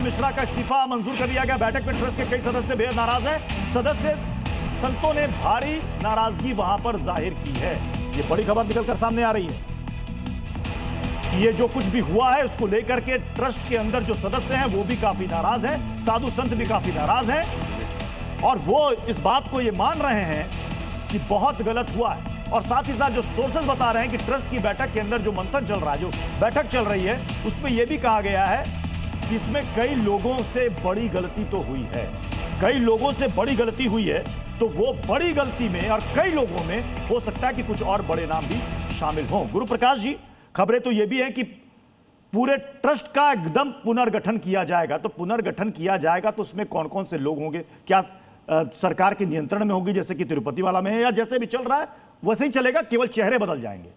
मिश्रा का इस्तीफा मंजूर कर लिया गया। बैठक में ट्रस्ट के कई सदस्य बेहद नाराज हैं। सदस्य संतों ने भारी नाराजगी वहां पर जाहिर की है। ये बड़ी खबर निकलकर सामने आ रही है। ये जो कुछ भी हुआ है उसको लेकर के ट्रस्ट के अंदर जो सदस्य हैं वो भी काफी नाराज हैं, साधु संत भी काफी नाराज हैं और वो इस बात को ये मान रहे हैं कि बहुत गलत हुआ है। और साथ ही साथ जो सोर्सेज बता रहे हैं कि ट्रस्ट की बैठक के अंदर जो मंथन चल रहा है, जो बैठक चल रही है, उसमें यह भी कहा गया है कि इसमें कई लोगों से बड़ी गलती तो हुई है। कई लोगों से बड़ी गलती हुई है, तो वो बड़ी गलती में और कई लोगों में हो सकता है कि कुछ और बड़े नाम भी शामिल हों। गुरु प्रकाश जी, खबरें तो ये भी है कि पूरे ट्रस्ट का एकदम पुनर्गठन किया जाएगा। तो पुनर्गठन किया जाएगा तो उसमें कौन कौन से लोग होंगे? क्या सरकार के नियंत्रण में होगी जैसे कि तिरुपति वाला में है, या जैसे भी चल रहा है वैसे ही चलेगा, केवल चेहरे बदल जाएंगे?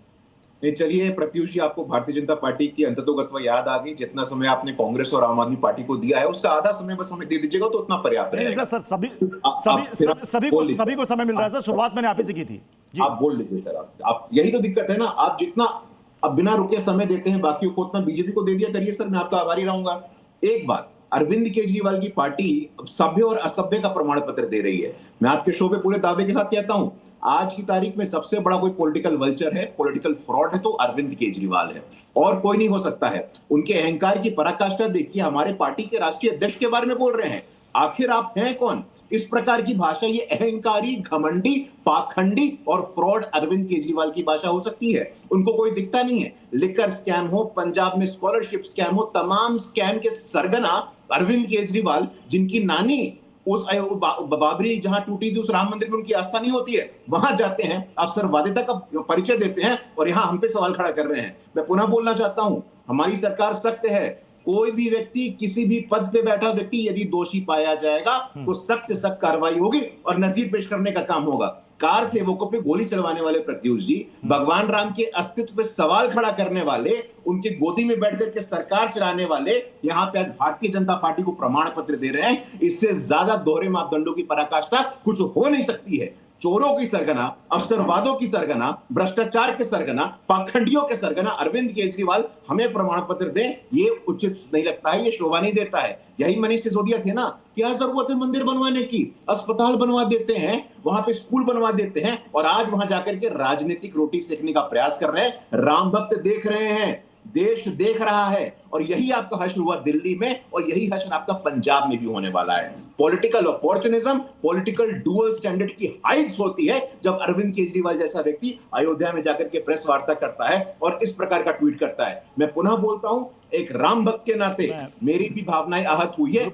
नहीं, चलिए प्रत्युष जी, आपको भारतीय जनता पार्टी की अंततोगत्वा याद आ गई। जितना समय आपने कांग्रेस और आम आदमी पार्टी को दिया है उसका आधा समय बस हमें दे दीजिएगा तो उतना पर्याप्त रहेगा। सर सभी को समय मिल रहा है सर। शुरुआत मैंने आप ही से की थी जी। आप बोल लीजिए सर। आप यही तो दिक्कत है ना, आप जितना अब बिना रुके समय देते हैं बाकियों को, उतना बीजेपी को दे दिया करिए सर। मैं आपका आभारी रहूंगा। एक बात, अरविंद केजरीवाल की पार्टी सभ्य और असभ्य का प्रमाण पत्र दे रही है। मैं आपके शो पे पूरे दावे के साथ कहता हूं, आज की तारीख में सबसे बड़ा कोई पॉलिटिकल वल्चर है, पॉलिटिकल फ्रॉड है तो अरविंद केजरीवाल है, और कोई नहीं हो सकता है। उनके अहंकार की पराकाष्ठा देखिए, हमारे पार्टी के राष्ट्रीय अध्यक्ष के बारे में बोल रहे हैं। आखिर आप हैं कौन? इस प्रकार की भाषा, ये अहंकारी, घमंडी, पाखंडी और फ्रॉड अरविंद केजरीवाल की भाषा हो सकती है? उनको कोई दिखता नहीं है? लिकर स्कैम हो, पंजाब में स्कॉलरशिप स्कैम हो, तमाम स्कैम के सरगना अरविंद केजरीवाल, जिनकी नानी उस बाबरी जहां टूटी थी उस राम मंदिर में उनकी आस्था नहीं होती है, वहां जाते हैं, अवसरवादिता का परिचय देते हैं और यहां हम पे सवाल खड़ा कर रहे हैं। मैं पुनः बोलना चाहता हूं, हमारी सरकार सख्त है। कोई भी व्यक्ति, किसी भी पद पे बैठा व्यक्ति यदि दोषी पाया जाएगा तो सख्त से सख्त कार्रवाई होगी और नजीर पेश करने का काम होगा। कार सेवकों पे गोली चलवाने वाले प्रत्युष जी, भगवान राम के अस्तित्व पे सवाल खड़ा करने वाले, उनकी गोदी में बैठ करके सरकार चलाने वाले यहां पे आज भारतीय जनता पार्टी को प्रमाण पत्र दे रहे हैं। इससे ज्यादा दोहरे मापदंडों की पराकाष्ठा कुछ हो नहीं सकती है। चोरों की सरगना, अवसरवादों की सरगना, भ्रष्टाचार के सरगना, पाखंडियों के सरगना अरविंद केजरीवाल हमें प्रमाण पत्र दें, ये उचित नहीं लगता है, ये शोभा नहीं देता है। यही मनीष सिसोदिया थे ना, क्या जरूरत है मंदिर बनवाने की? अस्पताल बनवा देते हैं, वहां पे स्कूल बनवा देते हैं और आज वहां जाकर के राजनीतिक रोटी सेकने का प्रयास कर रहे हैं। राम भक्त देख रहे हैं, देश देख रहा है, और यही आपका हश्र हुआ दिल्ली में और यही हश्र आपका पंजाब में भी होने वाला है। Political opportunism, political dual standard की हाइट्स होती है जब अरविंद केजरीवाल जैसा व्यक्ति अयोध्या में जाकर के प्रेस वार्ता करता है और इस प्रकार का ट्वीट करता है। मैं पुनः बोलता हूं, एक राम भक्त के नाते मेरी भी भावनाएं आहत हुई है।